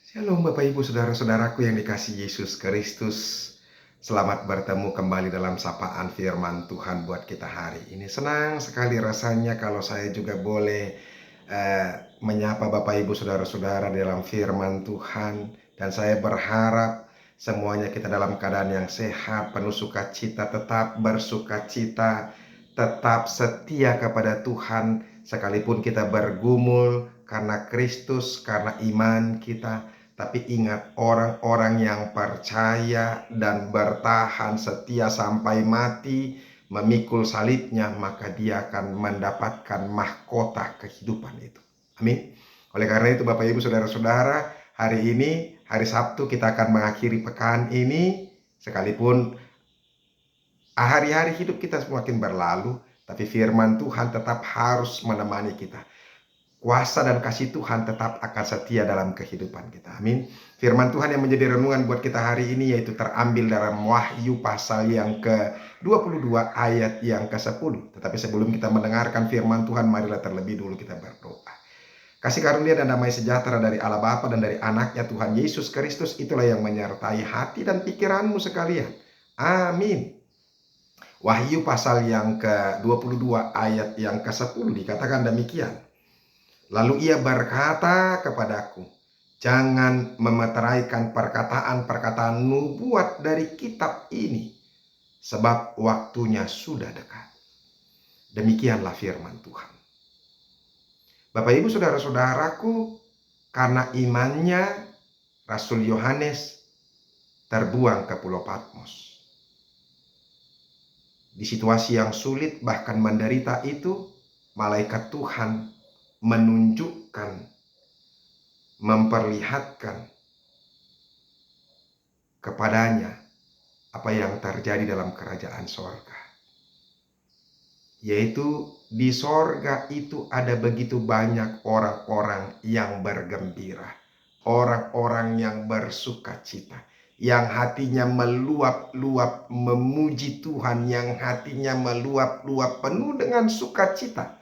Shalom Bapak Ibu Saudara-saudaraku yang dikasihi Yesus Kristus. Selamat bertemu kembali dalam sapaan firman Tuhan buat kita hari ini. Senang sekali rasanya kalau saya juga boleh menyapa Bapak Ibu Saudara-saudara dalam firman Tuhan. Dan saya berharap semuanya kita dalam keadaan yang sehat, penuh sukacita, tetap bersukacita, tetap setia kepada Tuhan. Sekalipun kita bergumul karena Kristus, karena iman kita. Tapi ingat, orang-orang yang percaya dan bertahan setia sampai mati, memikul salibnya, maka dia akan mendapatkan mahkota kehidupan itu. Amin. Oleh karena itu Bapak Ibu Saudara-saudara, hari ini, hari Sabtu, kita akan mengakhiri pekan ini. Sekalipun hari-hari hidup kita semakin berlalu, tapi firman Tuhan tetap harus menemani kita. Kuasa dan kasih Tuhan tetap akan setia dalam kehidupan kita. Amin. Firman Tuhan yang menjadi renungan buat kita hari ini yaitu terambil dalam Wahyu pasal yang ke-22 ayat yang ke-10. Tetapi sebelum kita mendengarkan firman Tuhan, marilah terlebih dulu kita berdoa. Kasih karunia dan damai sejahtera dari Allah Bapa dan dari anaknya Tuhan Yesus Kristus itulah yang menyertai hati dan pikiranmu sekalian. Amin. Wahyu pasal yang ke-22 ayat yang ke-10 dikatakan demikian. Lalu ia berkata kepadaku, jangan memeteraikan perkataan-perkataan nubuat dari kitab ini, sebab waktunya sudah dekat. Demikianlah firman Tuhan. Bapak Ibu Saudara-saudaraku, karena imannya Rasul Yohanes terbuang ke Pulau Patmos. Di situasi yang sulit bahkan menderita itu, malaikat Tuhan menunjukkan, memperlihatkan kepadanya apa yang terjadi dalam kerajaan sorga. Yaitu di sorga itu ada begitu banyak orang-orang yang bergembira, orang-orang yang bersukacita, yang hatinya meluap-luap memuji Tuhan, yang hatinya meluap-luap penuh dengan sukacita.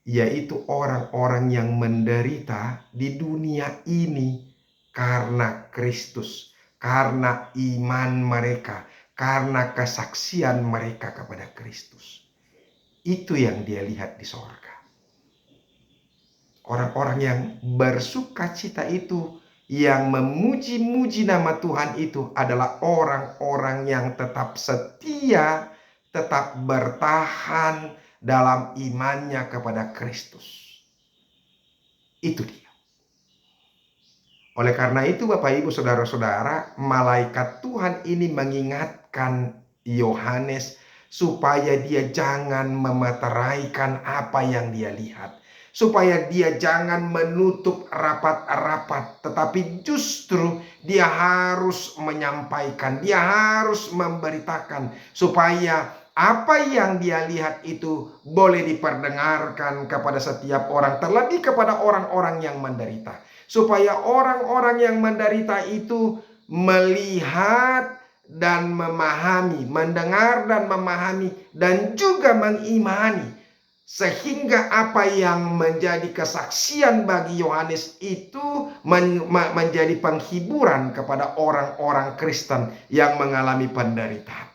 Yaitu orang-orang yang menderita di dunia ini karena Kristus, karena iman mereka, karena kesaksian mereka kepada Kristus. Itu yang dia lihat di sorga. Orang-orang yang bersukacita itu, yang memuji-muji nama Tuhan itu adalah orang-orang yang tetap setia, tetap bertahan dalam imannya kepada Kristus. Itu dia. Oleh karena itu Bapak Ibu Saudara-saudara, malaikat Tuhan ini mengingatkan Yohanes supaya dia jangan memeteraikan apa yang dia lihat. Supaya dia jangan menutup rapat-rapat, tetapi justru dia harus menyampaikan, dia harus memberitakan supaya apa yang dia lihat itu boleh diperdengarkan kepada setiap orang, terlebih kepada orang-orang yang menderita. Supaya orang-orang yang menderita itu melihat dan memahami, mendengar dan memahami, dan juga mengimani. Sehingga apa yang menjadi kesaksian bagi Yohanes itu menjadi penghiburan kepada orang-orang Kristen yang mengalami penderitaan.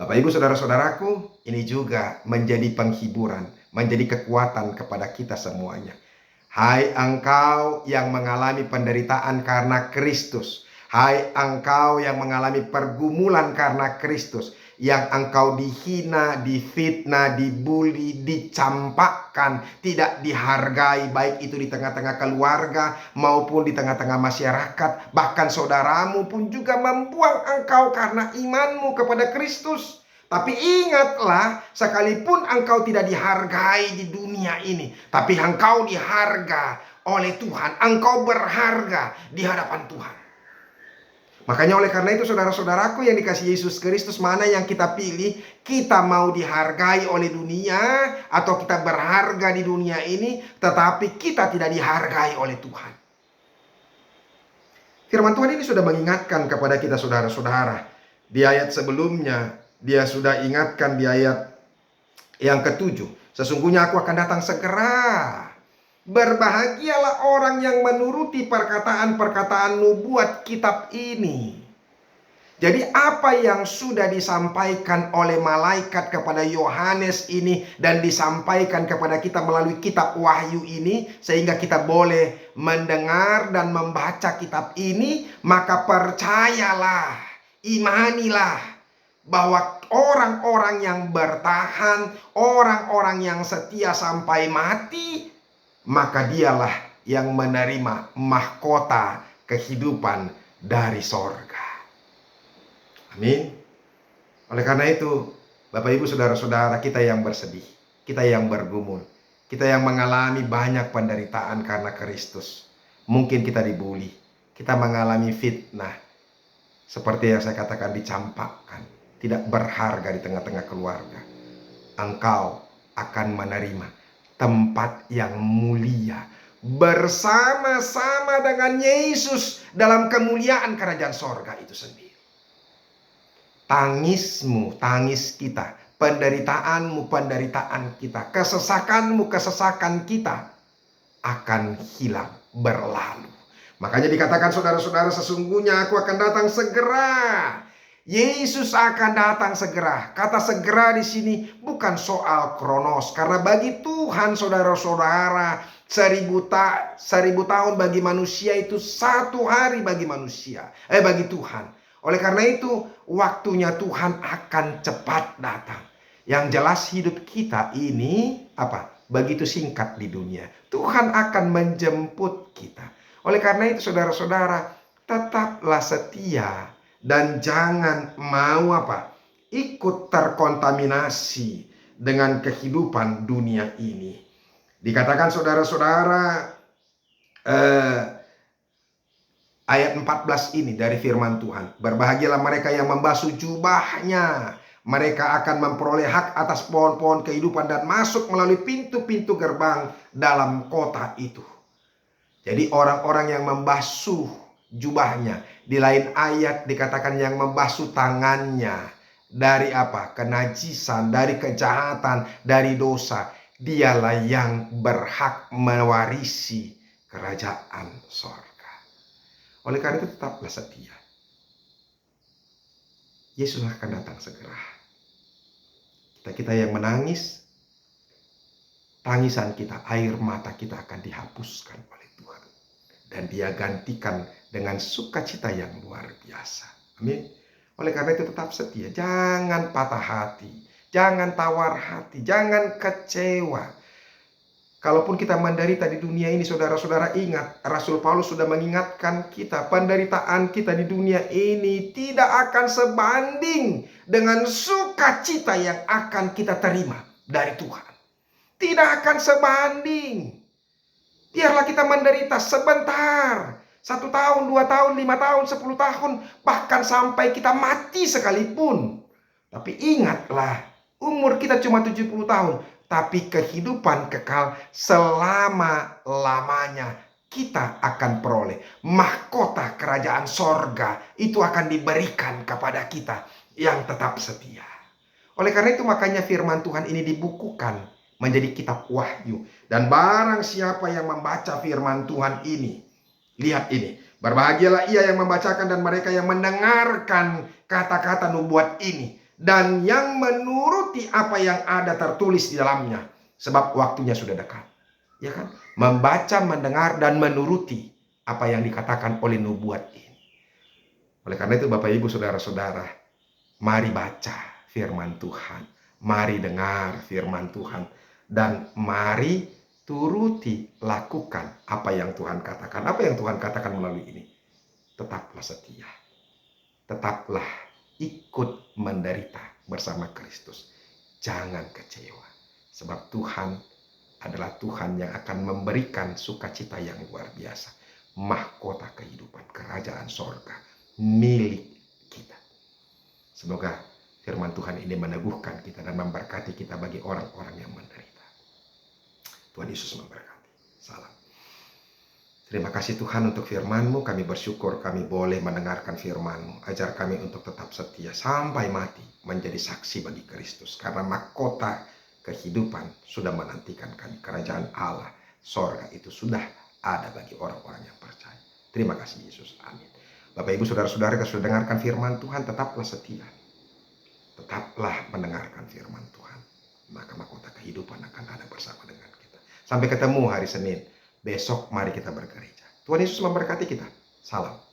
Bapak Ibu Saudara-saudaraku, ini juga menjadi penghiburan, menjadi kekuatan kepada kita semuanya. Hai engkau yang mengalami penderitaan karena Kristus. Hai engkau yang mengalami pergumulan karena Kristus. Yang engkau dihina, difitnah, dibully, dicampakkan, tidak dihargai, baik itu di tengah-tengah keluarga maupun di tengah-tengah masyarakat. Bahkan saudaramu pun juga membuang engkau karena imanmu kepada Kristus. Tapi ingatlah, sekalipun engkau tidak dihargai di dunia ini, tapi engkau diharga oleh Tuhan. Engkau berharga di hadapan Tuhan. Makanya oleh karena itu saudara-saudaraku yang dikasihi Yesus Kristus, mana yang kita pilih? Kita mau dihargai oleh dunia atau kita berharga di dunia ini tetapi kita tidak dihargai oleh Tuhan? Firman Tuhan ini sudah mengingatkan kepada kita saudara-saudara. Di ayat sebelumnya dia sudah ingatkan di ayat yang ke-7. Sesungguhnya aku akan datang segera. Berbahagialah orang yang menuruti perkataan-perkataan nubuat kitab ini. Jadi apa yang sudah disampaikan oleh malaikat kepada Yohanes ini dan disampaikan kepada kita melalui kitab Wahyu ini, sehingga kita boleh mendengar dan membaca kitab ini, maka percayalah, imanilah bahwa orang-orang yang bertahan, orang-orang yang setia sampai mati, maka dialah yang menerima mahkota kehidupan dari sorga. Amin. Oleh karena itu, Bapak Ibu Saudara-saudara, kita yang bersedih, kita yang bergumul, kita yang mengalami banyak penderitaan karena Kristus. Mungkin kita dibully, kita mengalami fitnah, seperti yang saya katakan, dicampakkan, tidak berharga di tengah-tengah keluarga. Engkau akan menerima tempat yang mulia bersama-sama dengan Yesus dalam kemuliaan kerajaan sorga itu sendiri. Tangismu, tangis kita, penderitaanmu, penderitaan kita, kesesakanmu, kesesakan kita akan hilang, berlalu. Makanya dikatakan, saudara-saudara, sesungguhnya aku akan datang segera. Yesus akan datang segera. Kata segera di sini bukan soal kronos, karena bagi Tuhan, saudara-saudara, 1000 tahun bagi manusia itu 1 hari bagi manusia, bagi Tuhan. Oleh karena itu, waktunya Tuhan akan cepat datang. Yang jelas hidup kita ini begitu singkat di dunia. Tuhan akan menjemput kita. Oleh karena itu, saudara-saudara, tetaplah setia dan jangan mau ikut terkontaminasi dengan kehidupan dunia ini. Dikatakan, saudara-saudara, ayat 14 ini dari firman Tuhan. Berbahagialah mereka yang membasuh jubahnya. Mereka akan memperoleh hak atas pohon-pohon kehidupan dan masuk melalui pintu-pintu gerbang dalam kota itu. Jadi orang-orang yang membasuh jubahnya. Di lain ayat dikatakan yang membasuh tangannya. Dari kenajisan, dari kejahatan, dari dosa. Dialah yang berhak mewarisi kerajaan sorga. Oleh karena itu, tetaplah setia. Yesus akan datang segera. Kita yang menangis, tangisan kita, air mata kita akan dihapuskan oleh Tuhan. Dan Dia gantikan dengan sukacita yang luar biasa. Amin. Oleh karena itu, tetap setia. Jangan patah hati. Jangan tawar hati. Jangan kecewa. Kalaupun kita menderita di dunia ini, saudara-saudara, ingat, Rasul Paulus sudah mengingatkan kita, penderitaan kita di dunia ini tidak akan sebanding dengan sukacita yang akan kita terima dari Tuhan. Tidak akan sebanding. Biarlah kita menderita sebentar, 1 tahun, 2 tahun, 5 tahun, 10 tahun, bahkan sampai kita mati sekalipun. Tapi ingatlah, umur kita cuma 70 tahun. Tapi kehidupan kekal selama-lamanya kita akan peroleh. Mahkota kerajaan sorga itu akan diberikan kepada kita yang tetap setia. Oleh karena itu, makanya firman Tuhan ini dibukukan menjadi kitab Wahyu. Dan barang siapa yang membaca firman Tuhan ini, lihat ini. Berbahagialah ia yang membacakan dan mereka yang mendengarkan kata-kata nubuat ini. Dan yang menuruti apa yang ada tertulis di dalamnya. Sebab waktunya sudah dekat. Ya kan? Membaca, mendengar, dan menuruti apa yang dikatakan oleh nubuat ini. Oleh karena itu, Bapak Ibu Saudara-saudara, mari baca firman Tuhan. Mari dengar firman Tuhan. Dan mari turuti, lakukan apa yang Tuhan katakan. Apa yang Tuhan katakan melalui ini? Tetaplah setia. Tetaplah ikut menderita bersama Kristus. Jangan kecewa. Sebab Tuhan adalah Tuhan yang akan memberikan sukacita yang luar biasa. Mahkota kehidupan, kerajaan sorga, milik kita. Semoga firman Tuhan ini meneguhkan kita dan memberkati kita bagi orang-orang yang menderita. Tuhan Yesus memberkati. Salam. Terima kasih Tuhan untuk firman-Mu. Kami bersyukur kami boleh mendengarkan firman-Mu. Ajar kami untuk tetap setia sampai mati menjadi saksi bagi Kristus. Karena mahkota kehidupan sudah menantikan kami. Kerajaan Allah sorga itu sudah ada bagi orang-orang yang percaya. Terima kasih Yesus. Amin. Bapak Ibu saudara-saudara yang sudah dengarkan firman Tuhan, tetaplah setia. Tetaplah mendengarkan firman Tuhan. Maka mahkota kehidupan akan ada bersama dengan kita. Sampai ketemu hari Senin. Besok mari kita bergereja. Tuhan Yesus memberkati kita. Salam.